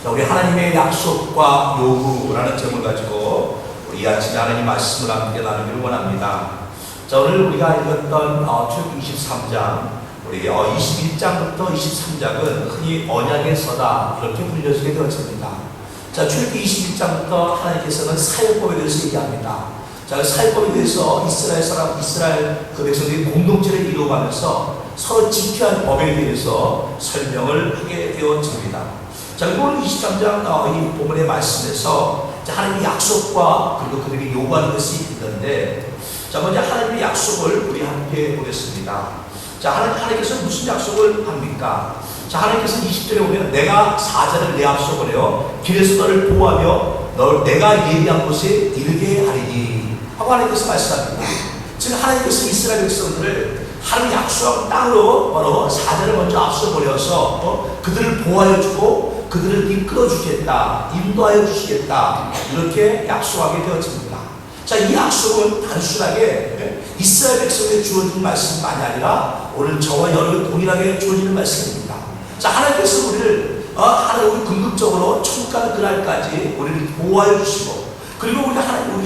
자, 우리 하나님의 약속과 요구라는 제목을 가지고 우리 아침에 하나님 말씀을 함께 나누기를 원합니다. 자, 오늘 우리가 읽었던 출애굽기 23장, 우리 21장부터 23장은 흔히 언약의 서다 이렇게 불려지게 되었습니다. 자, 출애굽기 21장부터 하나님께서는 사역법에 대해서 얘기합니다. 자, 사역법에 대해서 이스라엘 그 백성들이 공동체를 이루어가면서 서로 지켜야 할 법에 대해서 설명을 하게 되어집니다. 자, 오늘 23장 이 본문의 말씀에서 하나님의 약속과 그리고 그들이 요구하는 것이 있는데, 자, 먼저 하나님의 약속을 우리 함께 보겠습니다. 자, 하나님께서 무슨 약속을 합니까? 자, 하나님께서 20절에 보면 내가 사자를 내 앞서 보내어 길에서 너를 보호하며 내가 예비한 곳에 이르게 하리니 하고 하나님께서 말씀합니다. 즉 하나님께서 이스라엘 백성들을 하나님 약속한 땅으로 바로 사자를 먼저 앞서 보내어서 그들을 보호하여 주고 그들을 이끌어 주겠다, 인도하여 주시겠다, 이렇게 약속하게 되어집니다. 자, 이 약속은 단순하게 이스라엘 백성에게 주어진 말씀만이 아니라 오늘 저와 여러분 동일하게 주어지는 말씀입니다. 자, 하나님께서 우리를 하나님 궁극적으로 천국 가는 그날까지 우리를 보호하여 주시고, 그리고 우리가 하나님이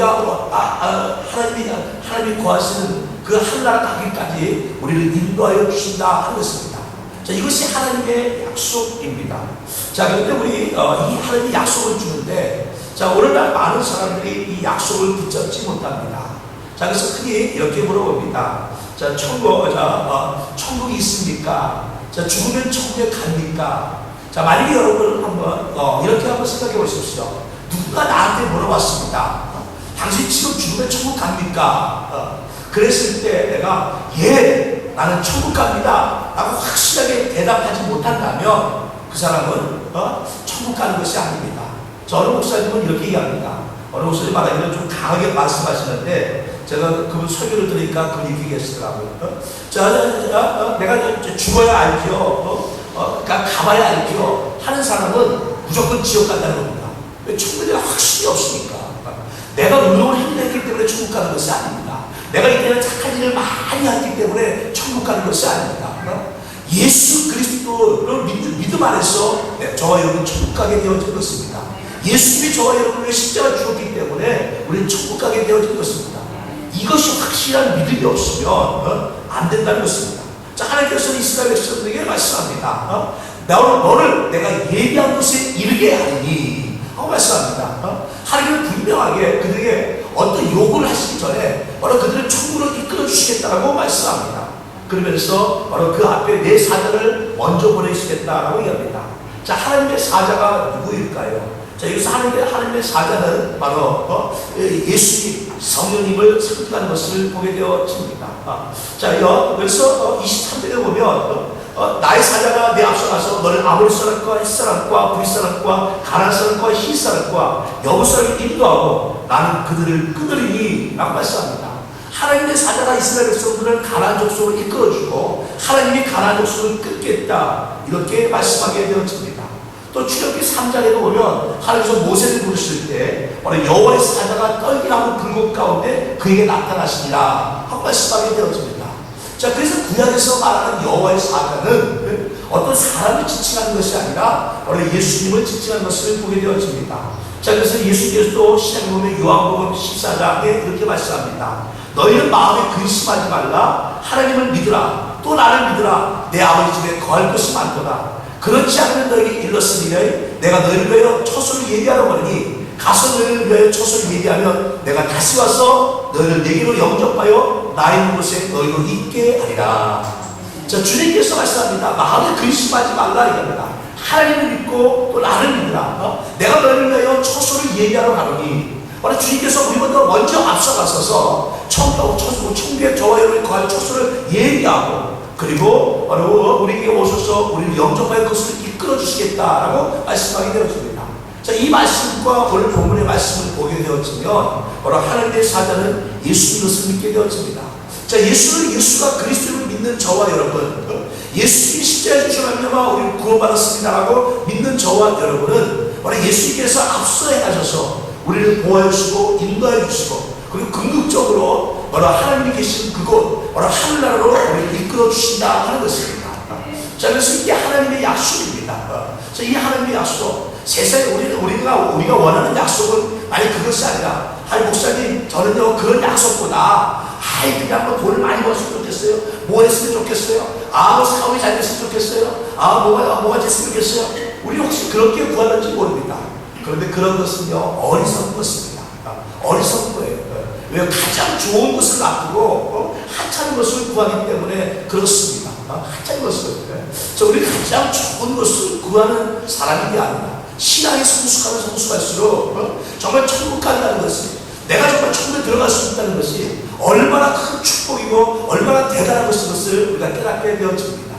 거하시는 그 하늘나라 가기까지 우리를 인도하여 주신다 하는 것입니다. 자, 이것이 하나님의 약속입니다. 자, 그런데 우리 이 하나님의 약속을 주는데, 자, 오늘날 많은 사람들이 이 약속을 붙잡지 못합니다. 자, 그래서 흔히 이렇게 물어봅니다. 자, 천국이 있습니까? 자, 죽으면 천국에 갑니까? 자, 만약에 여러분 이렇게 한번 생각해 보십시오. 누군가 나한테 물어봤습니다. 당신 지금 죽으면 천국 갑니까? 그랬을 때 내가 예, 나는 천국 갑니다 라고 확실하게 대답하지 못한다면 그 사람은 천국 가는 것이 아닙니다. 저 어느 목사님은 이렇게 얘기합니다. 어느 목사님 말하기는 좀 강하게 말씀하시는데 제가 그분 설교를 들으니까 그분이 이렇게 계시더라고요. 내가 죽어야 알죠. 그러니까 가봐야 알죠 하는 사람은 무조건 지옥 간다는 겁니다. 왜? 천국에 대한 확신이 없으니까. 내가 운동을 힘냈기 때문에 천국 가는 것이 아닙니다. 내가 이때는 착한 일을 많이 했기 때문에 천국 가는 것이 아닙니다. 예수 그리스도를 믿음 안에서 저와 여러분 천국 가게 되어진 것입니다. 예수님이 저와 여러분을 십자가 죽었기 때문에 우리는 천국 가게 되어진 것입니다. 이것이 확실한 믿음이 없으면 안 된다는 것입니다. 자, 하나님께서는 이스라엘 백성들에게 말씀합니다. 너를 내가 예비한 곳에 이르게 하리니 하고 말씀합니다. 하나님은 분명하게 그들에게 어떤 요구를 하시기 전에 바로 그들을 천국으로 이끌어 주시겠다라고 말씀합니다. 그러면서 바로 그 앞에 내 사자를 먼저 보내시겠다라고 얘기합니다. 자, 하나님의 사자가 누구일까요? 자, 여기서 하나님의 사자는 바로 예수님, 성령님을 선택하는 것을 보게 되어집니다. 자, 여기서 23절에 보면 나의 사자가 내 앞서 가서 너를 아모리 사람과 헷 사람과 브릿 사람과 가나안 사람과 히 사람과 여부 사람을 인도하고 나는 그들을 끊으리니 라고 말씀합니다. 하나님의 사자가 이스라엘 백성들을 가나안 족속으로 이끌어주고 하나님이 가나안 족속을 끊겠다 이렇게 말씀하게 되어집니다. 또 출애굽기 3장에도 보면 하나님께서 모세를 부르실 때 여호와의 사자가 떨기나무 불꽃 가운데 그에게 나타나시니라 하고 말씀하게 되어집니다. 자, 그래서 구약에서 말하는 여호와의 사자는 어떤 사람을 지칭하는 것이 아니라 원래 예수님을 지칭하는 것을 보게 되어집니다. 자, 그래서 예수께서도 시작에 보면 요한복음 14장에 이렇게 말씀합니다. 너희는 마음에 근심하지 말라. 하나님을 믿으라. 또 나를 믿으라. 내 아버지 집에 거할 것이 많도다. 그렇지 않으면 너에게 일렀으니 내가 너희를 위하여 처소를 예비하러 가니 가서 너희를 위하여 처소를 예비하면 내가 다시 와서 너희를 내게로 영접하여 나 있는 곳에 너희로 있게 하리라. 자, 주님께서 말씀합니다. 마음에 근심하지 말라 이겁니다. 하나님을 믿고 또 나를 믿으라. 내가 너희를 위하여 처소를 예비하러 가노니 주님께서 우리보다 먼저 앞서가셔서 천국에 저와 여러분이 거할 처소를 예비하고 그리고 바로 우리에게 오셔서 우리를 영접할 것을 이끌어 주시겠다라고 말씀하게 되었습니다. 자, 이 말씀과 오늘 본문의 말씀을 보게 되었으면 바로 하나님의 사자는 예수님 것을 믿게 되었습니다. 자, 예수가 그리스도를 믿는 저와 여러분, 예수님이 십자가에 주셔서 우리를 구원받았습니다라고 믿는 저와 여러분은 바로 예수님께서 앞서 행하셔서 우리를 보호해 주시고 인도해 주시고 그리고 궁극적으로 바로 하나님이 계신 그곳 바로 하늘나라로 우리를 이끌어 주신다 하는 것입니다. 자, 그래서 이게 하나님의 약속입니다. 이 하나님의 약속, 세상에 우리가 원하는 약속은 아니 그것이 아니라, 아니 목사님 저는요 그런 약속보다 그냥 뭐 돈을 많이 벌었으면 좋겠어요, 뭐 했으면 좋겠어요, 뭐 사업이 잘 됐으면 좋겠어요, 뭐가 됐으면 좋겠어요. 우리 혹시 그렇게 구하는지 모릅니다. 그런데 그런 것은요 어리석은 것입니다. 어리석은 거예요. 왜? 가장 좋은 것을 놔두고 하찮은 것을 구하기 때문에 그렇습니다. 하찮은 것을. 우리 가장 좋은 것을 구하는 사람이 아니라, 신앙이 성숙하면 성숙할수록 정말 천국까지 가는 것이, 내가 정말 천국에 들어갈 수 있다는 것이 얼마나 큰 축복이고 얼마나 대단한 것을 우리가 깨닫게 되어집니다.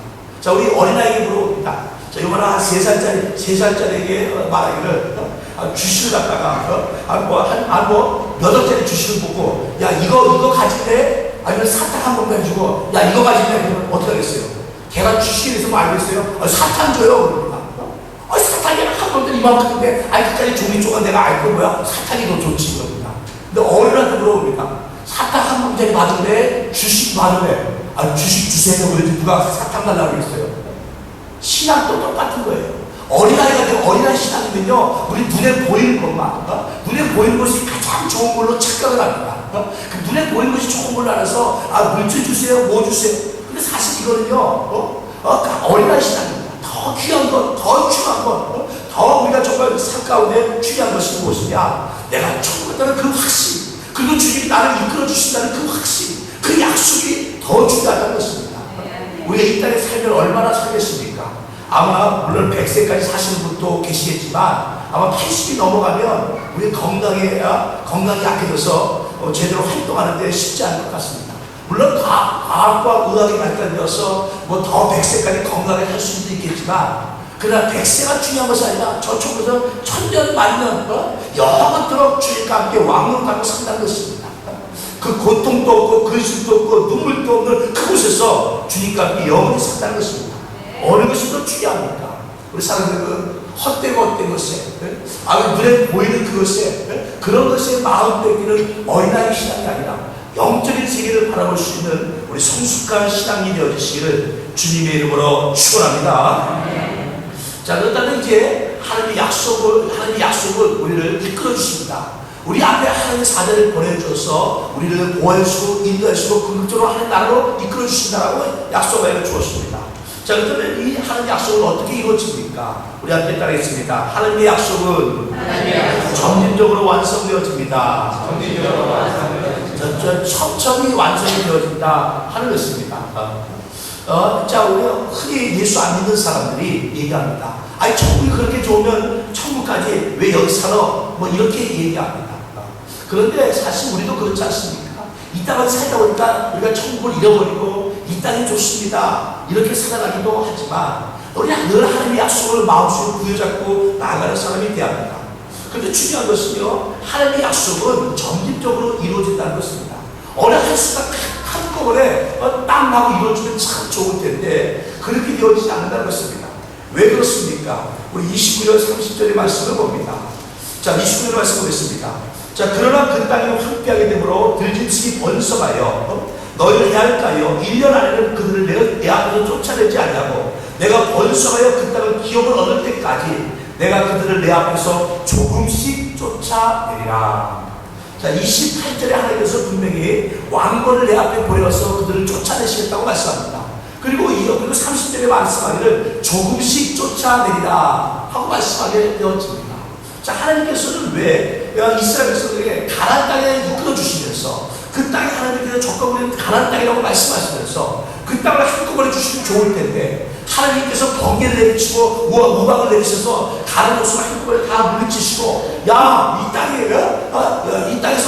우리 어린아이에게 물어봅니다. 이번에 한 3살짜리에게 말하기를, 주식을 갖다가, 몇 억짜리 주식을 보고, 야, 이거 가질래? 아니면 사탕 한 번 가지고, 야, 이거 가질래? 그러면 어떻게 하겠어요? 걔가 주식에 대해서 뭐 알고 있어요? 사탕 줘요. 그럽니다. 사탕이 한 번도 이만큼인데, 그까지 종이 쪼가 내가 알고 뭐야? 사탕이 더 좋지. 그럽니다. 근데 어른한테 물어봅니다. 사탕 한 번짜리 받을래? 주식 받을래? 주식 주세요. 그러지 누가 사탕 달라고 그랬어요? 신앙도 똑같은 거예요. 어린아이가 되고, 어린아이 신앙이면요, 우리 눈에 보이는 것만, 눈에 보이는 것이 가장 좋은 걸로 착각을 합니다. 그 눈에 보이는 것이 좋은 걸로 알아서, 물질 주세요, 뭐 주세요. 근데 사실 이거는요, 어린아이 신앙입니다. 더 귀한 것, 더 중요한 것, 더 우리가 정말 삶 가운데 중요한 것이 무엇이냐? 내가 천국에 따른 그 확신, 그리고 주님이 나를 이끌어 주신다는 그 확신, 그 약속이 더 중요하다는 것입니다. 우리가 이 땅에 살면 얼마나 살겠습니까? 아마 물론 100세까지 사시는 분도 계시겠지만, 아마 80이 넘어가면 우리 건강이 약해져서 제대로 활동하는데 쉽지 않을 것 같습니다. 물론 과학과 의학이 발달되어서 더 100세까지 건강하게 할 수도 있겠지만, 그러나 100세가 중요한 것이 아니라 저쪽에서 천년 만년 영원토록 주님과 함께 왕노릇하고 산다는 것입니다. 그 고통도 없고 근심도 없고 눈물도 없는 그곳에서 주님과 함께 영원히 산다는 것입니다. 어느 것이 더 중요합니까? 우리 사람들은 헛된 것에, 눈에 보이는 그것에, 그런 것에 마음 뺏기는 어린아이 신앙이 아니라 영적인 세계를 바라볼 수 있는 우리 성숙한 신앙이 되어주시기를 주님의 이름으로 축원합니다. 그렇다면 이제 하나님의 약속을 우리를 이끌어 주십니다. 우리 앞에 하나님의 사자를 보내주셔서 우리를 보호해주시고 인도해주시고 긍정적으로 하나님 나라로 이끌어 주신다라고 약속을 주었습니다. 그렇다면 이 하나님의 약속은 어떻게 이루어집니까? 우리 함께 따르겠습니다. 하나님의 약속은 점진적으로 완성되어집니다. 천천히 완성이 되어진다 하는 것입니다. 우리가 흔히 예수 안 믿는 사람들이 얘기합니다. 천국이 그렇게 좋으면 천국까지 왜 여기 살아? 이렇게 얘기합니다. 그런데 사실 우리도 그렇지 않습니까? 이 땅을 살다 보니까 우리가 천국을 잃어버리고 이 땅이 좋습니다, 이렇게 살아가기도 하지만, 우리가 늘 하나님의 약속을 마음속에 부여잡고 나아가는 사람이 되어야 합니다. 그런데 중요한 것은요, 하나님의 약속은 점진적으로 이루어진다는 것입니다. 어느 한 수가 한꺼번에 땅 하고 이루어지면 참 좋을 텐데 그렇게 되어지지 않는다는 것입니다. 왜 그렇습니까? 우리 29절 30절의 말씀을 봅니다. 29절 말씀 보겠습니다. 그러나 그 땅이 황폐하게 되므로 들짐승이 번성하여 너희를 해할까요? 1년 안에는 그들을 내 앞에서 쫓아내지 아니하고 내가 번성하여 그 땅을 기업을 얻을 때까지 내가 그들을 내 앞에서 조금씩 쫓아내리라. 28절에 하나님께서 분명히 왕권을 내 앞에 보내어서 그들을 쫓아내시겠다고 말씀합니다. 그리고 30절에 말씀하기를 조금씩 쫓아내리라 하고 말씀하게 되어집니다. 하나님께서는 왜 이스라엘 백성들에게 가나안 땅에 이끌어 주시면서 그 땅이 하나님께서 적합한 가나안 땅이라고 말씀하시면서 그 땅을 한꺼번에 주시면 좋을 텐데, 하나님께서 번개를 내리치고 우박을 내리셔서 가는 곳을 한꺼번에 다 물리치시고 이 땅에서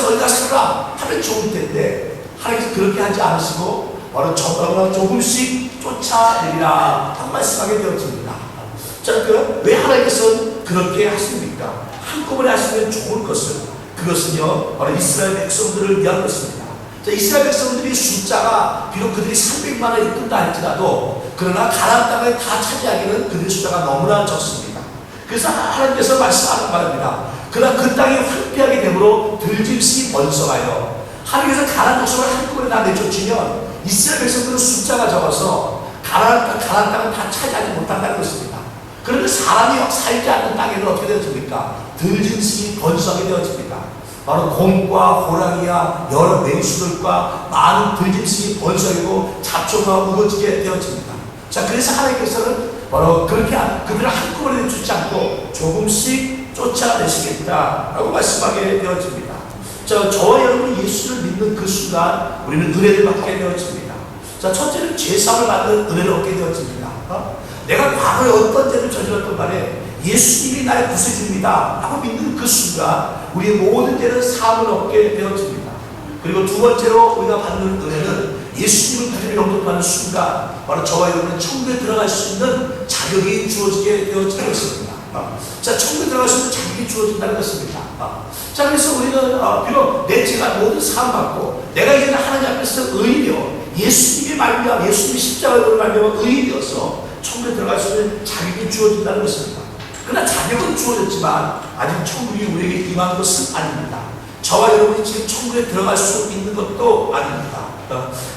너희가 살아 하면 좋을 텐데, 하나님께서 그렇게 하지 않으시고 바로 조금씩 쫓아내리라 하고 말씀하게 되어집니다. 왜 하나님께서는 그렇게 하십니까? 한꺼번에 하시면 좋을 것을, 그것은요 바로 이스라엘 백성들을 위한 것입니다. 이스라엘 백성들이 숫자가 비록 그들이 300만을 이끈다 할지라도, 그러나 가나안 땅을 다 차지하기는 그들의 숫자가 너무나 적습니다. 그래서 하나님께서 말씀하는 바입니다. 그러나 그 땅이 황폐하게 되므로 들짐승이 번성하여, 하나님께서 가나안 백성을 한꺼번에 다 내쫓으면 이스라엘 백성들은 숫자가 적어서 가나안 땅을 다 차지하지 못한다는 것입니다. 그런데 사람이 살지 않는 땅에는 어떻게 되어집니까? 들짐승이 번성하게 되어집니다. 바로 곰과 호랑이와 여러 맹수들과 많은 들짐승이 번성이고 잡초가 우거지게 되어집니다. 자, 그래서 하나님께서는 바로 그렇게 그들을 한꺼번에 내쫓지 않고 조금씩 쫓아내시겠다라고 말씀하게 되어집니다. 자, 저와 여러분이 예수를 믿는 그 순간 우리는 은혜를 받게 되어집니다. 자, 첫째는 죄사함을 받는 은혜를 얻게 되어집니다. 내가 과거에 어떤 죄를 저질렀던 간에 예수님이 나의 구세주입니다 라고 믿는 그 순간 우리의 모든 죄는 사함을 얻게 되어집니다. 그리고 두 번째로 우리가 받는 은혜는 예수님을 구주로 영접하는 순간 바로 저와 여러분은 천국에 들어갈 수 있는 자격이 주어지게 되어지는 것입니다. 자, 천국에 들어갈 수 있는 자격이 주어진다는 것입니다. 자, 그래서 우리는 비록 내 죄가 모든 사함받고 내가 이제는 하나님 앞에서 의인이요 예수님의 말미암아 예수님의 십자가로 말미암아 의인이어서 천국에 들어갈 수 있는 자격이 주어진다는 것입니다. 그러나 자격은 주어졌지만 아직 천국이 우리에게 임한 것은 아닙니다. 저와 여러분이 지금 천국에 들어갈 수 있는 것도 아닙니다.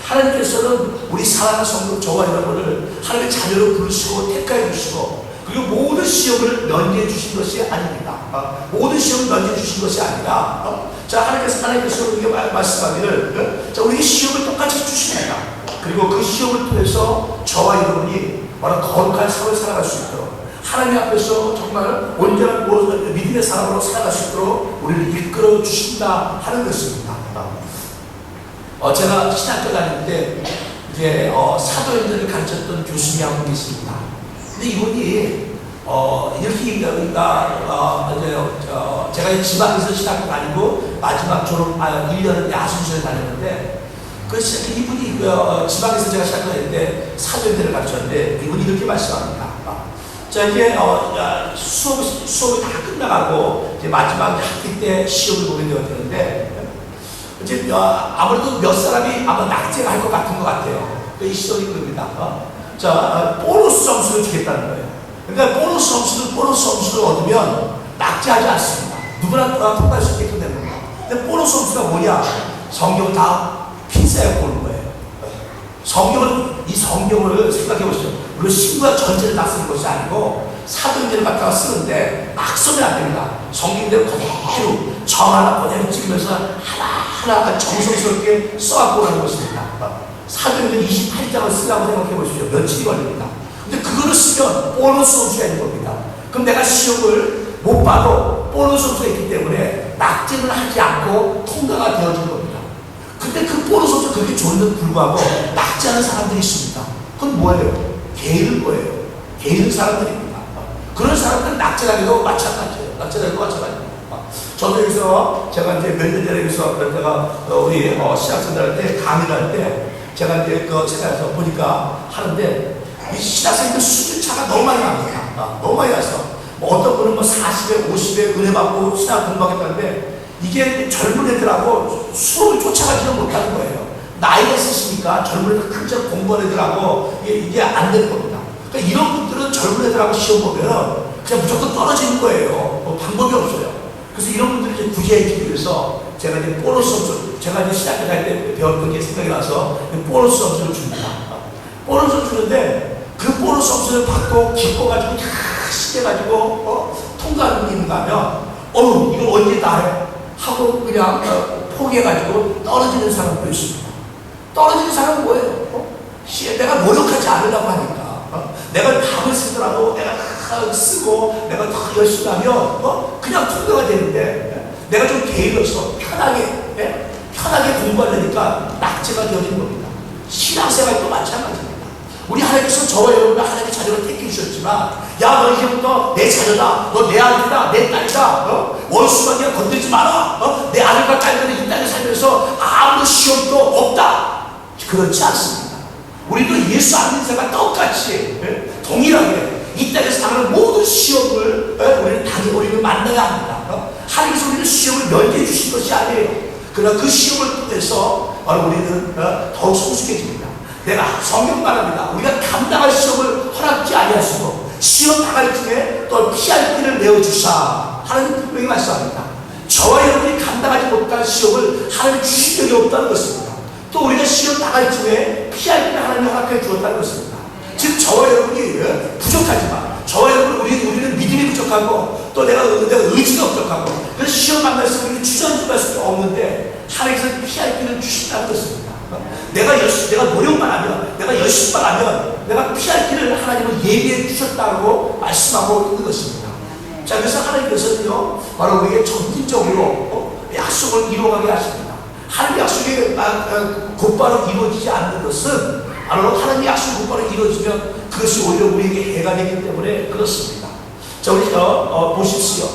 하나님께서는 우리 사랑하는 성도 저와 여러분을 하나님의 자녀로 부르시고 택하여 주시고 그리고 모든 시험을 면제해 주신 것이 아닙니다. 모든 시험을 면제해 주신 것이 아니라 자, 하나님께서 우리에게 말씀하기를 자, 우리에게 시험을 똑같이 주십니다. 그리고 그 시험을 통해서 저와 여러분이 바로 거룩한 삶을 살아갈 수 있도록 하나님 앞에서 정말 온전한 믿음의 사람으로 살아갈 수 있도록 우리를 이끌어 주신다 하는 것입니다. 제가 신학교 다닐 때 이제 사도행전을 가르쳤던 교수님이 한 분 있습니다. 근데 이분이 이렇게 제가 지방에서 신학교 다니고 마지막 졸업 1년은 야수시에 다녔는데 이분이 지방에서 제가 신학교 다닐 때 사도행전을 가르쳤는데 이분이 이렇게 말씀합니다. 자, 이제 수업이 다 끝나가고 이제 마지막 학기 때 시험을 보게 되었는데 이제 아무래도 몇 사람이 아마 낙제를 할 것 같은 것 같아요. 이 시험이 그럽니다. 자, 보너스 점수를 주겠다는 거예요. 그러니까 보너스 점수를 얻으면 낙제하지 않습니다. 누구나 통과할 수 있게끔 되는 겁니다. 근데 보너스 점수가 뭐냐? 성경을 다 핀셋에 보는 거예요. 이 성경을 생각해 보시죠. 물론 신구약 전체를 다 쓰는 것이 아니고 사도행전을 갖다가 쓰는데 막 쓰면 안 됩니다. 성경대로 그대로 정 하나 그대로 찍으면서 하나하나 정성스럽게 써갖고 가는 것입니다. 사도행전 28장을 쓰라고 생각해 보십시오. 며칠이 걸립니다. 근데 그거를 쓰면 보너스 점수가 있는 겁니다. 그럼 내가 시험을 못 봐도 보너스 점수가 있기 때문에 낙제는 하지 않고 통과가 되어진 겁니다. 근데 그 보너스 점수가 그렇게 좋은데도 불구하고 낙제하는 사람들이 있습니다. 그건 뭐예요? 게으른 거예요. 게으른 사람들입니다. 그런 사람들은 낙제하기도 마찬가지예요. 낙제하기도 마찬가지입니다. 저도 여기서 제가 이제 몇 년 전에 여기서 제가 우리 신학생들 할 때 강의를 할 때 제가 이제 그 책에서 보니까 하는데 이 신학생들 수준차가 너무 많이 납니다. 너무 많이 나서 어떤 분은 40에 50에 은혜 받고 신학 공부하겠다는데 이게 젊은 애들하고 수업을 쫓아가지는 못하는 거예요. 나이가 있으시니까 젊은 애들 큰절 공부하는 애들하고 이게 안 되는 겁니다. 그러니까 이런 분들은 젊은 애들하고 시험 보면 그냥 무조건 떨어지는 거예요. 방법이 없어요. 그래서 이런 분들을 이제 구제해주기 위해서 제가 이제 보너스 점수, 제가 이제 시작할 때 배웠던 게 생각이 나서 보너스 점수를 줍니다. 보너스를 주는데 그 보너스 점수를 받고 기뻐가지고 신해가지고 통과하는 분이 있는가 하면 이거 언제 다 해? 하고 그냥 포기해가지고 떨어지는 사람도 있습니다. 떨어지는 사람은 뭐예요? 내가 노력하지 않으려고 하니까 내가 밥을 쓰더라도 내가 쓰고 내가 더 열심히 하면 그냥 통과가 되는데 내가 좀 게을러서 편하게 공부하려니까 낙제가 되어진 겁니다. 신앙생활도 마찬가지입니다. 우리 하나님께서 저와 여러분을 하나님의 자녀로 택해주셨지만 야, 너 이제부터 내 자녀다, 너 내 아들이다, 내 딸이다, 원수관계가 건들지 마라, 내 아들과 딸들은 이 땅에 살면서 아무 시험도 없다. 그렇지 않습니다. 우리도 예수 안 믿는 자가 똑같이 동일하게 이 땅에서 당하는 모든 시험을 우리는 만나야 합니다. 하나님께서 우리는 시험을 면제해 주신 것이 아니에요. 그러나 그 시험을 통해서 우리는 더욱 성숙해집니다. 내가 성경 말합니다. 우리가 감당할 시험을 허락지 아니하시고 시험 당할 중에 또 피할 길을 내어주사 하나님 분명히 말씀합니다. 저와 여러분이 감당하지 못할 시험을 하나님이 주신 적이 없다는 것입니다. 또 우리가 시험 당할 중에 피할 길을 하나님이 허락해 주었다는 것입니다. 즉 저와 여러분이 부족하지만 저와 여러분, 우리는 믿음이 부족하고 또 내가 의지가 부족하고 그래서 시험 만날수록 우리는 주저앉을 수밖에 없는데 하나님께서 피할 길을 주신다는 것입니다. 내가 노력만 하면, 내가 열심만 하면 내가 피할 길을 하나님은 예비해 주셨다고 말씀하고 있는 것입니다. 자, 그래서 하나님께서는요, 바로 우리에게 점진적으로 약속을 이루어가게 하십니다. 하나님의 약속이 곧바로 이루어지지 않는 것은 바로 하나님의 약속이 곧바로 이루어지면 그것이 오히려 우리에게 해가 되기 때문에 그렇습니다. 자, 우리 보십시오.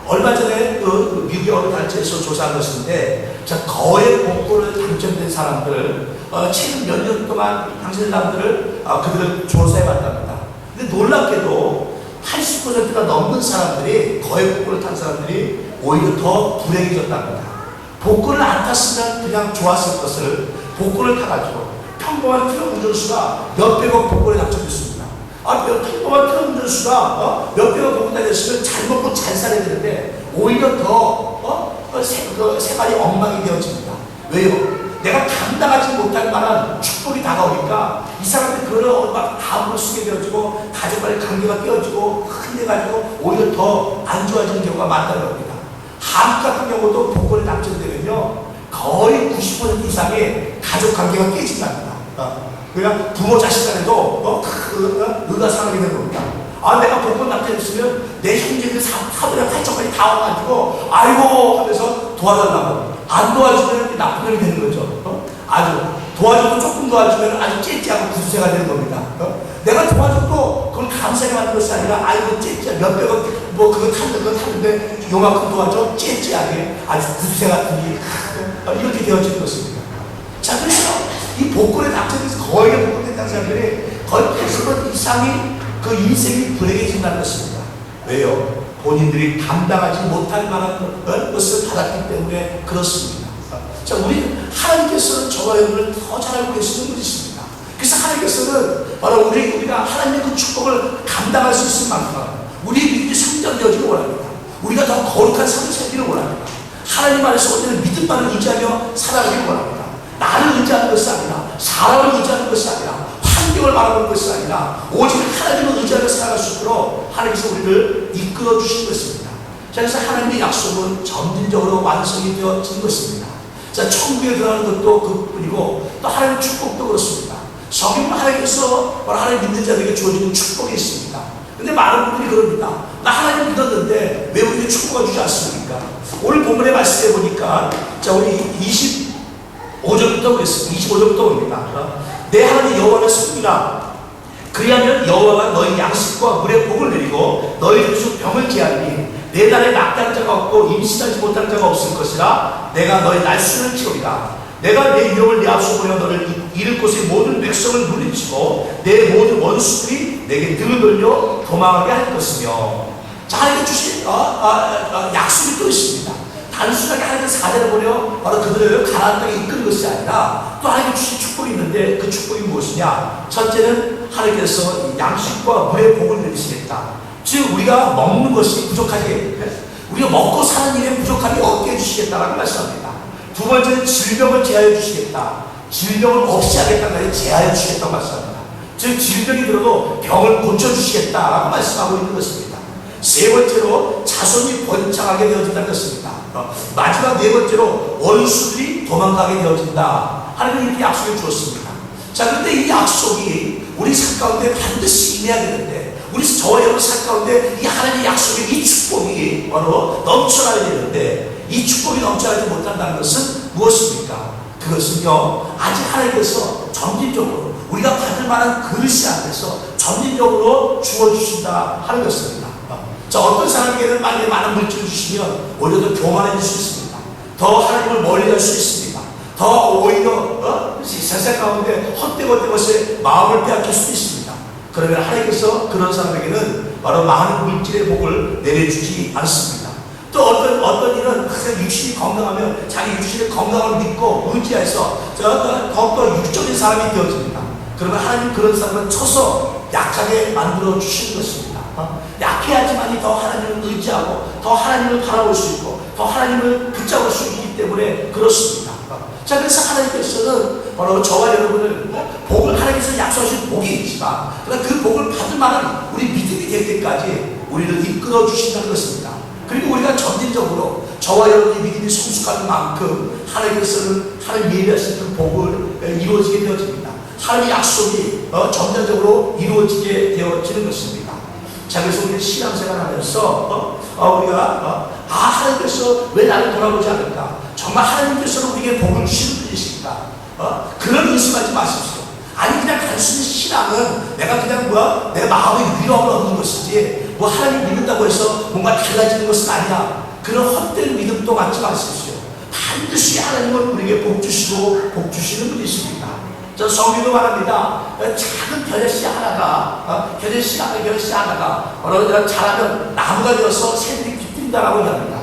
얼마 전에 미국의 어느 단체에서 조사한 것인데, 자, 거액 복권을 당첨된 사람들, 최근 몇 년 동안 당첨된 사람들을 그들을 조사해봤답니다. 근데 놀랍게도 80%가 넘는 사람들이, 거액 복권을 탄 사람들이 오히려 더 불행해졌답니다. 복권을 안 탔으면 그냥 좋았을 것을 복권을 타가지고 평범한 트럭 운전수가 몇백억 복권에 당첨됐습니다. 평범한 트럭 운전수가 몇백억 복권 당첨됐으면 잘 먹고 잘 살아야 되는데 오히려 더 생활이 엉망이 되어집니다. 왜요? 내가 감당하지 못할 만한 축복이 다가오니까 이 사람들이 그걸 막 다음으로 쓰게 되어지고 가족과의 관계가 깨어지고 흔해가지고 오히려 더 안 좋아지는 경우가 많다는 겁니다. 한국 같은 경우도 복권을 당첨되면요 거의 90% 이상의 가족 관계가 깨진답니다. 그냥 부모 자식 간에도 의가 상하게 되는 겁니다. 내가 복권 당첨됐으면 내 형제들 사돈이랑 팔척까지 다 와가지고 아이고 하면서 도와달라고. 안 도와주면 나쁜 놈이 되는 거죠. 아주 도와줘도 조금 도와주면 아주 째째하고 구두쇠가 되는 겁니다. 내가 도와줘도 그건 감사하게 만든 것이 아니라 아이고 째째 몇백억 그거 탔는데 요만큼 도와줘 째째하게 아주 구두쇠 같은 게 이렇게 되어지는 것입니다. 자, 그래서 이 복권에 당첨돼서 거의 복권된 사람들이 거의 80% 이상이 그 인생이 불행해진다는 것입니다. 왜요? 본인들이 감당하지 못할 만한 것을 받았기 때문에 그렇습니다. 자, 우리 하나님께서는 저와 여러분을 더 잘 알고 계시는 분이십니다. 그래서 하나님께서는 바로 우리가 하나님의 그 축복을 감당할 수 있을 만큼 우리 믿음이 성장되어지길 원합니다. 우리가 더 거룩한 삶을 살기를 원합니다. 하나님 안에서 우리는 믿음만을 의지하며 살아가기를 원합니다. 나를 의지하는 것이 아니라 사람을 의지하는 것이 아니라 환경을 바라보는 것이 아니라 오직 하나님을 의지하며 살아갈 수 있도록 하나님께서 우리를 이끌어 주신 것입니다. 자, 그래서 하나님의 약속은 점진적으로 완성이 되어진 것입니다. 자, 천국에 들어가는 것도 그뿐이고 또 하나님의 축복도 그렇습니다. 성경은 하나님께서 하나님 믿는 자들에게 주어지는 축복이 있습니다. 근데 많은 분들이 그럽니다. 나 하나님 믿었는데 왜 우리에게 축복을 주지 않습니까? 오늘 본문의 말씀에 보니까 자, 우리 25절부터 보겠습니다. 25절부터 봅니다. 내 하나님 여호와는 성이라. 그리하면 여호와가 너희 양식과 물의 복을 내리고 너희 주 병을 제하니 내 날에 낙탄 자가 없고 임신하지 못한 자가 없을 것이라. 내가 너희 날수를 키우리라. 내가 내 이름을 내 앞서 보여 너를 이를 곳의 모든 백성을 물리치고 내 모든 원수들이 내게 등을 돌려 도망하게 할 것이며. 자, 하나님께 주신 약속이 또 있습니다. 단순하게 하나님의 사자를 보려 바로 그들을 가나안 땅에 이끄는 것이 아니라 또 하나님께 주신 축복이 있는데 그 축복이 무엇이냐? 첫째는 하나님께서 양식과 물의 복을 내리시겠다. 즉 우리가 먹는 것이 부족하게, 우리가 먹고 사는 일에 부족함이 없게 해주시겠다라고 말씀합니다. 두 번째는 질병을 제하여 주시겠다. 질병을 없이 하겠다는 말에 제하여 주시겠다고 말씀합니다. 즉 질병이 들어도 병을 고쳐주시겠다라고 말씀하고 있는 것입니다. 세 번째로 자손이 번창하게 되어진다는 것입니다. 마지막 네 번째로 원수들이 도망가게 되어진다. 하나님이 이렇게 약속을 주었습니다. 자, 그런데 이 약속이 우리 삶 가운데 반드시 임해야 되는데, 저와 여러분 삶 가운데 이 하나님의 약속의 이 축복이 바로 넘쳐나야 되는데, 이 축복이 넘쳐나지 못한다는 것은 무엇입니까? 그것은요, 아직 하나님께서 점진적으로 우리가 받을 만한 그릇이 안에서 점진적으로 주어주신다 하는 것입니다. 자, 어떤 사람에게는 만약에 많은 물질을 주시면 오히려 더 교만해질 수 있습니다. 더 하나님을 멀리 갈 수 있습니다. 더 오히려 세상 가운데 헛되고 것에 마음을 빼앗길 수도 있습니다. 그러면 하나님께서 그런 사람에게는 바로 많은 물질의 복을 내려주지 않습니다. 또 어떤 일은 육신이 건강하면 자기 육신의 건강을 믿고 의지해서 더욱더 육적인 사람이 되어집니다. 그러면 하나님 그런 사람을 쳐서 약하게 만들어 주시는 것입니다. 약해야지만이 더 하나님을 의지하고 더 하나님을 바라볼 수 있고 더 하나님을 붙잡을 수 있기 때문에 그렇습니다. 자, 그래서 하나님께서는 바로 저와 여러분을 복을 하나님께서 약속하신 복이 있지만 그러나 그 복을 받을 만한 우리 믿음이 될 때까지 우리를 이끌어 주신다는 것입니다. 그리고 우리가 점진적으로 저와 여러분의 믿음이 성숙한 만큼 하나님께서는 하나님 예비하신 그 복을 이루어지게 되어집니다. 하나님의 약속이 점진적으로 이루어지게 되어지는 것입니다. 자, 그래서 우리 신앙생활 하면서 우리가 하나님께서 왜 나를 돌아보지 않을까? 정말 하나님께서는 우리에게 복을 주시는 분이십니까? 그런 의심하지 마십시오. 아니 그냥 단순히 신앙은 내가 그냥 내 마음의 위로함을 얻는 것이지 하나님 믿는다고 해서 뭔가 달라지는 것은 아니야. 그런 헛된 믿음도 갖지 마십시오. 반드시 하나님은 우리에게 복 주시고 복 주시는 분이십니다. 저 성경도 말합니다. 작은 겨자씨 하나가 자라면 나무가 되어서 새들이 깃든다라고 합니다.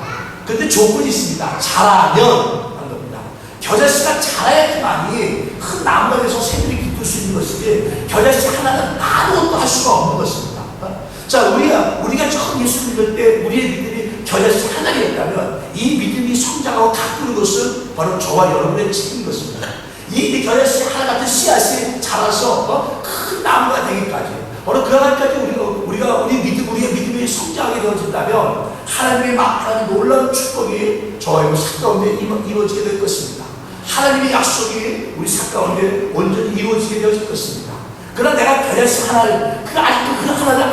그런데 조건이 있습니다. 자라면 하는 겁니다. 겨자씨가 자라야지만이 큰 나무가 돼서 새들이 깃들 수 있는 것이지 겨자씨 하나는 아무것도 할 수가 없는 것입니다. 자, 우리가 처음 예수 믿을 때 우리의 믿음이 겨자씨 하나였다면 이 믿음이 성장하고 가꾸는 것은 바로 저와 여러분의 책임인 것입니다. 이 겨자씨 하나 같은 씨앗이 자라서 큰 나무가 되기까지 바로 그날까지 우리의 믿음이 성장하게 되어진다면 하나님의 막한 놀라운 축복이 저와 여러분 삶 가운데 이루어지게 될 것입니다. 하나님의 약속이 우리 삶 가운데 온전히 이루어지게 되어질 것입니다. 그러나 내가 겨자씨 하나를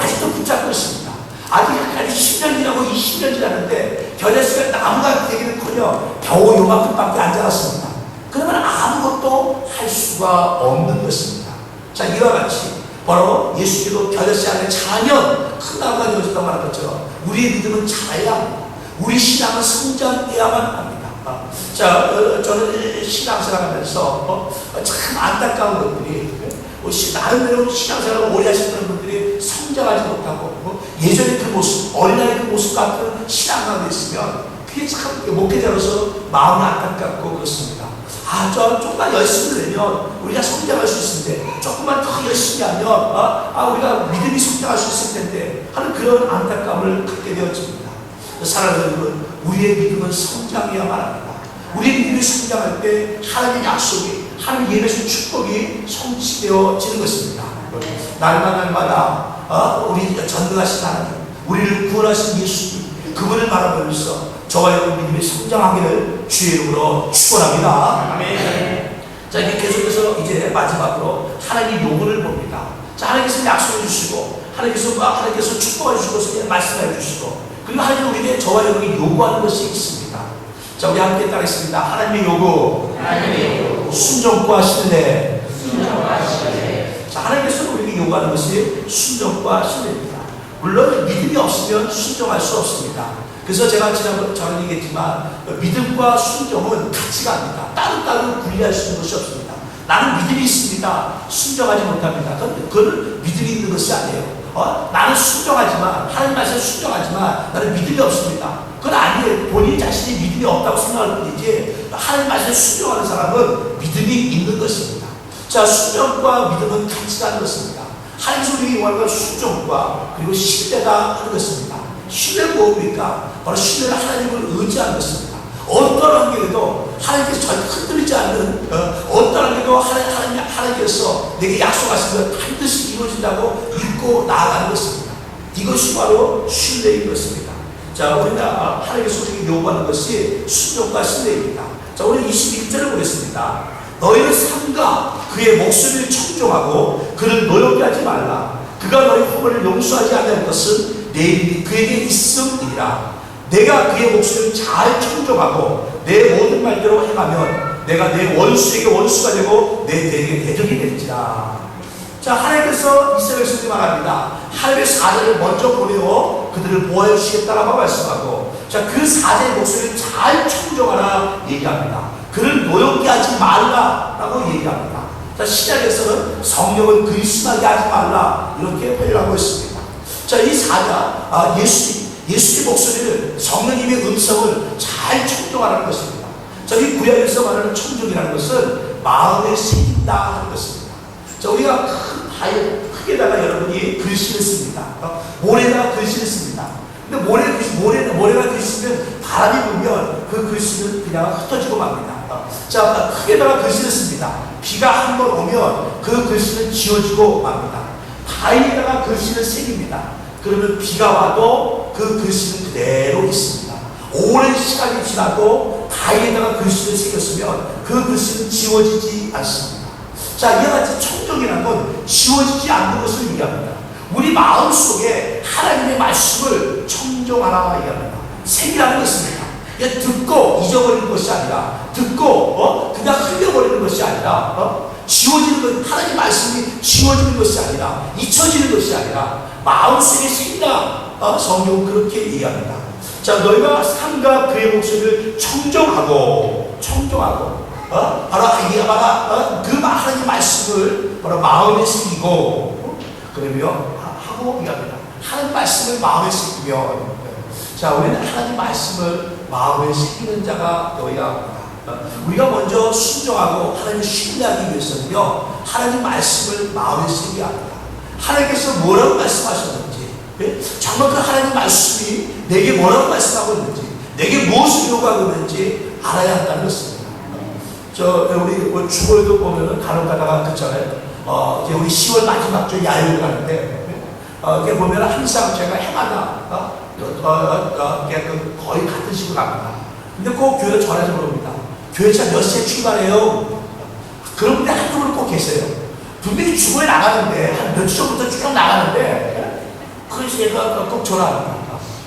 아직도 붙잡고 있습니다. 아직 10년 지나고 20년 지났는데 겨자씨가 나무가 되기는커녕 겨우 요만큼밖에 안 자랐습니다. 그러면 아무것도 할 수가 없는 것입니다. 자, 이와 같이 바로 예수께서 겨자씨 안에 자라면 큰 나무가 되어진다고 말한 것처럼 우리의 믿음은 자라야 합니다. 우리 신앙은 성장해야만 합니다. 자, 저는 신앙생활하면서 참 안타까운 것들이 나름대로 신앙생활을 오래 하시는 분들이 성장하지 못하고 예전의 그 모습, 어린아이 그 모습 같은 신앙가운데 있으면 그게 참 목회자로서 마음이 안타깝고 그렇습니다. 저 조금만 열심히 내면 우리가 성장할 수 있을 텐데, 조금만 더 열심히 하면 우리가 믿음이 성장할 수 있을 텐데 하는 그런 안타까움을 갖게 되어집니다. 사랑하는 여러분, 우리의 믿음은 성장해야만 합니다. 우리의 믿음이 성장할 때 하나님의 약속이, 하나님 예배의 축복이 성취되어지는 것입니다. 날마다 우리 전능하신 하나님, 우리를 구원하신 예수님, 그분을 바라보면서 저와 여러분 믿음이 성장하기를 주의 이름으로 축원합니다. 아멘. 자, 이제 계속해서 이제 마지막으로 하나님의 요구를 봅니다. 자, 하나님께서 약속해 주시고 하나님께서 축복해 주시고 것을 말씀해 주시고, 그리고 하나님 우리에게 저와 여러분이 요구하는 것이 있습니다. 자, 우리 함께 따르겠습니다. 하나님의 요구, 순종과 신뢰. 자, 하나님께서 우리에게 요구하는 것이 순종과 신뢰입니다. 물론 믿음이 없으면 순종할 수 없습니다. 그래서 제가 전에 얘기했지만 믿음과 순종은 같이 갑니다. 따로따로 분리할 수 있는 것이 없습니다. 나는 믿음이 있습니다. 순종하지 못합니다. 그건 믿음이 있는 것이 아니에요. 나는 순종하지만, 하나님 말씀에 순종하지만 나는 믿음이 없습니다. 그건 아니에요. 본인 자신이 믿음이 없다고 생각할 뿐이지 하나님 말씀에 순종하는 사람은 믿음이 있는 것입니다. 자, 순종과 믿음은 같이 가는 것입니다. 하나님께서 우리에게 요구하는 건 순종과 그리고 신뢰가 하는 것입니다. 신뢰는 무엇입니까? 바로 신뢰는 하나님을 의지하는 것입니다. 어떠한 관계에도 하나님께서 절대 흔들리지 않는, 어떠한 관계도 하나님께서 내게 약속하신 것 반드시 이루어진다고 믿고 나아가는 것입니다. 이것이 바로 신뢰인 것입니다. 자, 우리가 하나님께서 우리에게 요구하는 것이 순종과 신뢰입니다. 자, 우리 21절을 보겠습니다. 너희는 삼가 그의 목소리를 청종하고 그를 노엽게 하지 말라. 그가 너희 허물을 용서하지 않을 것은 내 이름이 그에게 있음이니라. 내가 그의 목소리를 잘 청종하고 내 모든 말대로 행하면 내가 내 원수에게 원수가 되고 내 대에게 대적이 될지라. 자, 하나님께서 이스라엘 백성들이 말합니다. 하나님의 사자를 먼저 보내어 그들을 보호해 주시겠다라고 말씀하고, 자, 그 사자의 목소리를 잘 청종하라 얘기합니다. 그를 노엽게 하지 말라라고 얘기합니다. 자, 신약에서는 성령을 근심하게 하지 말라 이렇게 표현하고 있습니다. 자, 이 사자, 예수의 목소리를, 성령님의 음성을 잘 청종하라는 것입니다. 자, 이 구약에서 말하는 청종이라는 것은 마음에 새긴다 하는 것입니다. 자, 우리가 큰 바위 크게다가 여러분이 글씨를 씁니다. 모래다가 글씨를 씁니다. 근데 모래가 글씨면 바람이 불면 그 글씨는 그냥 흩어지고 맙니다. 자, 크게다가 글씨를 씁니다. 비가 한 번 오면 그 글씨는 지워지고 맙니다. 바위에다가 글씨를 새깁니다. 그러면 비가 와도 그 글씨는 그대로 있습니다. 오랜 시간이 지나도 바위에다가 글씨를 새겼으면 그 글씨는 지워지지 않습니다. 자, 이와 같이 청정이라는 건 지워지지 않는 것을 얘기합니다. 우리 마음속에 하나님의 말씀을 청정하라 얘기합니다. 새기라는 것입니다. 듣고 잊어버리는 것이 아니라, 듣고 그냥 흘려버리는 것이 아니라, 지워지는 것, 하나님 말씀이 지워지는 것이 아니라, 잊혀지는 것이 아니라 마음속에 새기라. 성경은 그렇게 얘기합니다. 자, 너희가 삶과 그의 목소리를 청정하고 바로 그 하나님 말씀을 바로 마음에 새기고, 그러면 하고 얘기합니다. 하나님 말씀을 마음에 새기면, 자, 우리는 하나님 말씀을 마음에 새기는 자가 되어야 합니다. 우리가 먼저 순종하고 하나님을 신뢰하기 위해서는요, 하나님 말씀을 마음에 새겨야 합니다. 하나님께서 뭐라고 말씀하셨는지, 정말 그 하나님 말씀이 내게 뭐라고 말씀하고 있는지, 내게 무엇을 요구하고 있는지 알아야 한다는 것입니다. 우리 주보에도 보면은 간혹 가다가 그렇잖아요. 이제 우리 10월 마지막 주 야유를 가는데, 이렇게 보면 항상 제가 해마다 거의 같은 식으로 갑니다. 근데 꼭 교회 전화해서 물어봅니다. 교회 차 몇 시에 출발해요? 그런 분들 한 분은 꼭 계세요. 분명히 주보에 나가는데, 한 몇 주 전부터 쭉 나가는데, 그래서 얘가 꼭 전화합니다.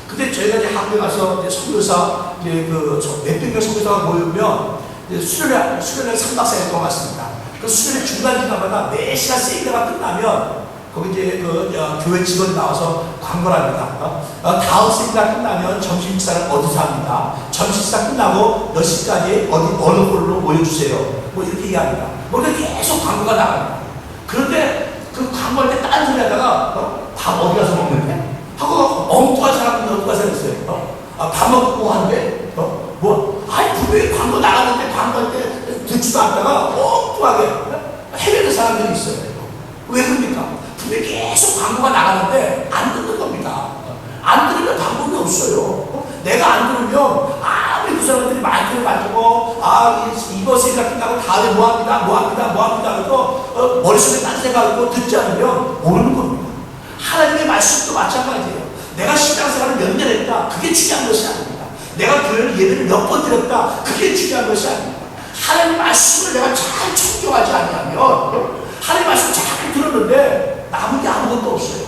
근데 저희가 이제 한국에 가서 선교사, 몇백 명 선교사가 모이면, 수련회 3박 4일 동안 왔습니다. 그 수련회 중간중간마다 4시간 세미나가 끝나면, 거기 이제 교회 직원이 나와서 광고를 합니다. 다음 세미나 끝나면 점심 식사를 어디서 합니다. 점심 식사 끝나고 몇 시까지 어느 홀로 모여주세요. 뭐 이렇게 얘기합니다. 이렇게 계속 광고가 나갑니다. 그런데 그 광고할 때 딴 소리 하다가 밥 어디 가서 먹는데? 하고 엉뚱한 사람들 어디 가서 있어요. 밥 먹고 하는데? 분명히 광고 나갔는데 광고할 때 듣지도 않다가 엉뚱하게 헤매는 사람들이 있어요. 왜 그럽니까? 분명히 계속 광고가 나가는데 안 듣는 겁니다. 안 들으면 방법이 없어요. 내가 안 들으면 아무리 그 사람들이 마이크를 가지고 이거 생각 끝나고 다음에 뭐합니다 그래서 머릿속에 딴 생각하고 듣지 않으면 모르는 겁니다. 하나님의 말씀도 마찬가지예요. 내가 신앙생활을 몇 년 했다, 그게 중요한 것이 아닙니다. 내가 교회를 예배를 몇 번 드렸다, 그게 중요한 것이 아닙니다. 하나님 말씀을 내가 잘 청정하지 않으면, 하나님 말씀을 자꾸 들었는데 남은 게 아무것도 없어요.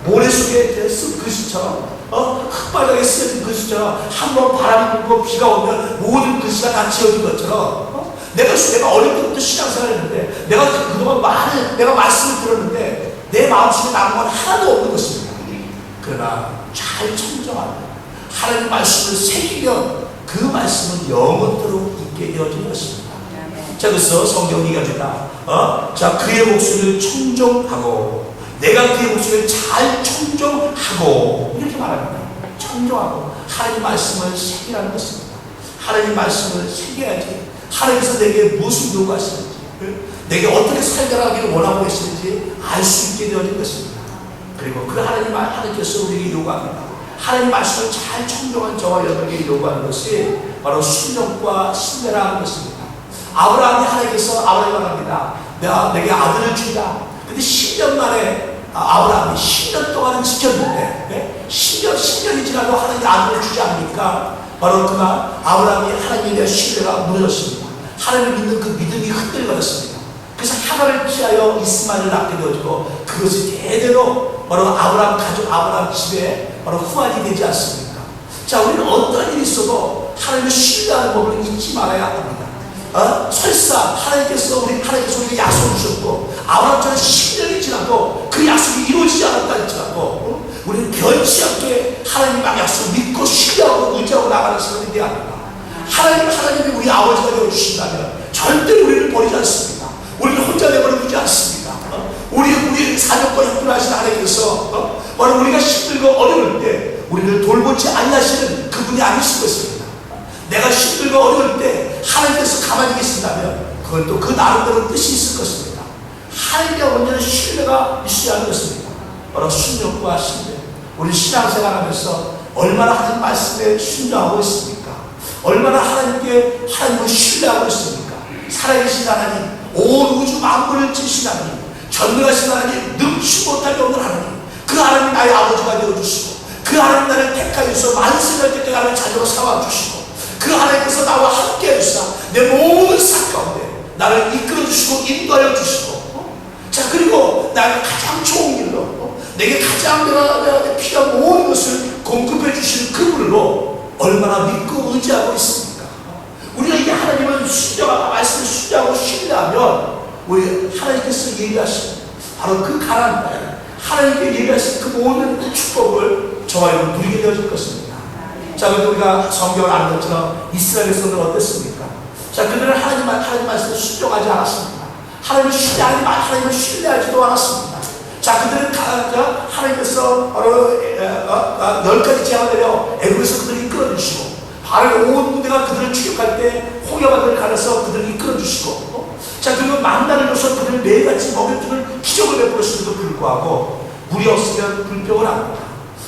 모래 속에 쓴 글씨처럼, 흙바닥에 쓰여진 글씨처럼, 한번 바람이 불고 비가 오면 모든 글씨가 다 지워진 것처럼, 내가 어릴 때부터 신앙생활을 했는데, 내가 그동안 내가 말씀을 들었는데, 내 마음속에 남은 건 하나도 없는 것입니다. 그러나 잘 청정하면, 하나님 말씀을 새기면 그 말씀은 영원토록 있게 되어지는 것입니다. 자, 그래서 성경이 얘기합니다. 자, 그의 목소리를 청정하고, 내가 그의 목소리를 잘 청정하고, 이렇게 말합니다. 청정하고, 하나님 말씀을 새기라는 것입니다. 하나님 말씀을 새겨야지. 하나님께서 내게 무슨 요구하시는지, 내게 어떻게 살아가기를 원하고 계시는지 알 수 있게 되어진 것입니다. 그리고 그 하나님께서 우리에게 요구합니다. 하나님 말씀을 잘 청정한 저와 여러분에게 요구하는 것이 바로 순종과 신뢰라는 것입니다. 아브라함이 하나님께서 아브라함을 합니다. 내게 아들을 주라. 근데 10년 만에 아브라함이 10년 동안은 지켰는데 10년이 지나도 하나님이 아들을 주지 않으니까 바로 그날 아브라함이 하나님에 대한 신뢰가 무너졌습니다. 하나님을 믿는 그 믿음이 흔들려졌습니다. 그래서 하나를 피하여 이스마엘을 낳게 되어지고 그것이 대대로 바로 아브라함 가족, 아브라함 집에 바로 후환이 되지 않습니까? 자, 우리는 어떤 일이 있어도 하나님을 신뢰하는 법을 잊지 말아야 합니다. 설사 하나님께서 우리에게 약속을 주셨고 아브라함처럼 10년이 지나도 그 약속이 이루어지지 않았다 할지라도 우리는 변치 않게 하나님 약속을 믿고 신뢰하고 의지하고 나가는 사람이 되어야 합니다. 하나님이 우리 아버지가 되어주신다면 절대 우리를 버리지 않습니다. 우리를 혼자 내버려 두지 않습니다. 우리 사역과 협조하신 하나님께서 바로 우리가 힘들고 어려울 때 우리를 돌보지 아니하시는 그분이 아니실 것입니다. 내가 힘들고 어려울 때 하나님께서 가만히 계신다면 그건 또 그 나름대로 뜻이 있을 것입니다. 하나님께 온전한 신뢰가 있어야 하는 것입니다. 바로 순종과 신뢰. 우리 신앙생활하면서 얼마나 하나님 말씀에 순종하고 있습니까? 얼마나 하나님을 신뢰하고 있습니까? 살아계신 하나님, 온 우주 만물을 지으신 하나님, 전능하신 하나님, 능치 못할 없는 하나님, 그 하나님 나의 아버지가 되어주시고, 그 하나님 나를 택하여서 만세를 때까지 나를 자녀로 삼아주시고, 그 하나님께서 나와 함께 해주시사 내 모든 산 가운데 나를 이끌어주시고 인도하여 주시고, 자, 그리고 나를 가장 좋은 길로, 내게 가장 내가 필요한 모든 것을 공급해 주시는 그분으로 얼마나 믿고 의지하고 있습니까? 우리가 이 하나님을 순종하고 말씀을 순종하고 신뢰하면 우리 하나님께서 예비하신 바로 그 가나안 땅에 하나님께 예비하신 그 모든 그 축복을 저와 여러분 누리게 되어질 것입니다. 자, 그런데 우리가 성경을 아는 것처럼 이스라엘 백성들은 어땠습니까? 자, 그들은 하나님 말씀을 순종하지 않았습니다. 하나님을 신뢰하지도 않았습니다. 자, 그들은 하나님께서 10가지 재앙을 내려 애굽에서 그들을 이끌어주시고, 바로 온 군대가 그들을 추격할 때 홍해바다를 가려서 그들을 이끌어주시고, 자, 그리고 만나를 줘서 그들을 매일같이 먹여주는 기적을 베풀었음에도 불구하고 물이 없으면 불병을 합니다.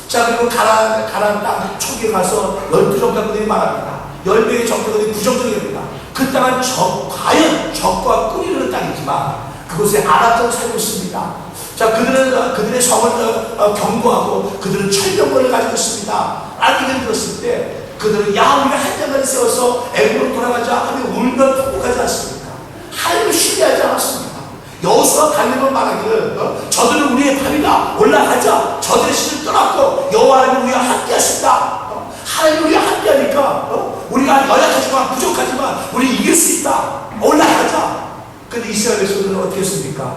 자, 그리고 가나안 땅 초기에 가서 12정탐꾼들이 말합니다. 10명의 정탐꾼들이 부정적입니다. 그 땅은 과연 적과 끓이는 땅이지만 그곳에 아랍족이 살고 있습니다. 자, 그들의 성을 경고하고 그들은 철병권을 가지고 있습니다. 알기를 들었을 때 그들은 야, 우리가 한 장을 세워서 애굽으로 돌아가자 하며 울며 통곡하지 않습니까? 하나님을 신뢰하지 않았습니다. 여호수아 갈렙은 말하기를 저들은 우리의 밥이다, 올라가자. 저들의 신을 떠났고 여호와 하나님 우리와 함께 하신다. 하나님 우리와 함께 하니까 우리가 연약하지만 부족하지만 우리 이길 수 있다, 올라가자. 근데 이스라엘 백성들은 어떻게 했습니까?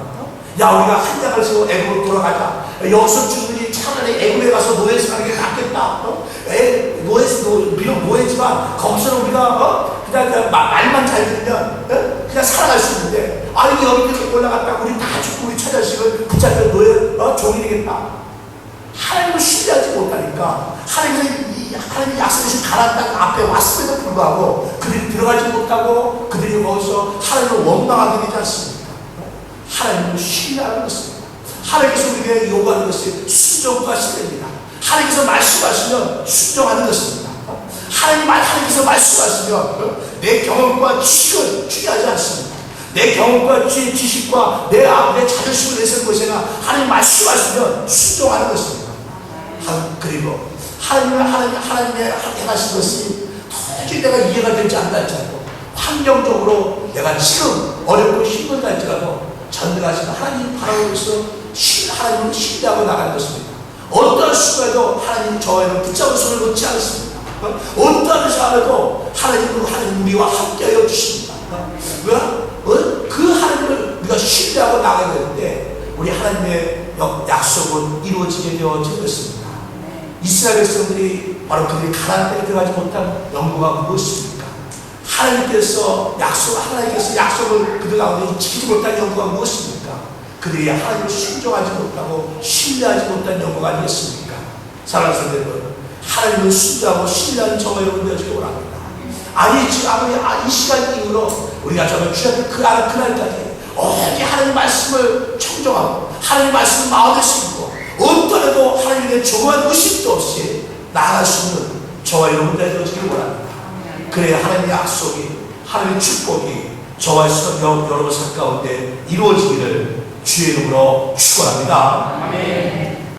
야, 우리가 한 장을 세워 애굽으로 돌아가자. 여호수아 주군이 차라리 애굽에 가서 노예에서 가는 게 낫겠다. 비록 노예지만 거기서는 우리가 그냥 말만 잘 들으면 그냥 살아갈 수 있는데, 아니 여기 이렇게 올라갔다 우리 다 죽고 우리 처자식을 붙잡혀 노예 종이 되겠다. 하나님을 신뢰하지 못하니까 하나님이 약속하신 가나안 땅 앞에 왔음에도 불구하고 그들이 들어가지 못하고 그들이 거기서 하나님을 원망하게 되지 않습니까? 하나님을 신뢰하는 것입니다. 하나님께서 우리에게 요구하는 것이 순종과 신뢰입니다. 하나님께서 말씀하시면 순종하는 것입니다. 하나님께서 말씀하시면 내 경험과 지식은 중요하지 않습니다. 내 경험과 지식과 내 자존심을 내세울 것이나 하나님 말씀하시면 순종하는 것입니다. 그리고 하나님의 행하신 것이 도저히 내가 이해가 되지 않는다 할지라도, 환경적으로 내가 지금 어렵고 힘들다 할지라도 전능하신 하나님 바라보고 있어 하나님을 신뢰하고 나가는 것입니다. 어떠한 순간에도 하나님 저와는 붙잡은 손을 놓지 않습니다. 어떠한 시간에도 하나님 우리와 함께하여 주십니다. 왜? 그 하나님을 우리가 신뢰하고 나가야 되는데 우리 하나님의 약속은 이루어지게 되어진 것입니다. 이스라엘 백성들이 바로 그들이 가나안 땅에 들어가지 못한 연고가 무엇입니까? 하나님께서 약속을 그들 가운데 지키지 못한 연고가 무엇입니까? 그들이 하나님을 순종하지 못하고 신뢰하지 못한 연고가 아니겠습니까? 사랑하는 성도들, 하나님을 순종하고 신뢰하는 저와 여러분 되어지기 원합니다. 아니 지금 이 시간 이후로 우리가 정말 주님의 그날까지 오직 하나님 말씀을 청정하고 하나님 말씀을 마음에 심고 어떠해도 하나님의 조그만 의식도 없이 나아갈 수 있는 저와 여러분 되어지기를 원합니다. 그래야 하나님의 약속이, 하나님의 축복이 저와 여러분 삶 가운데 이루어지기를 주의 이름으로 축원합니다. 아멘.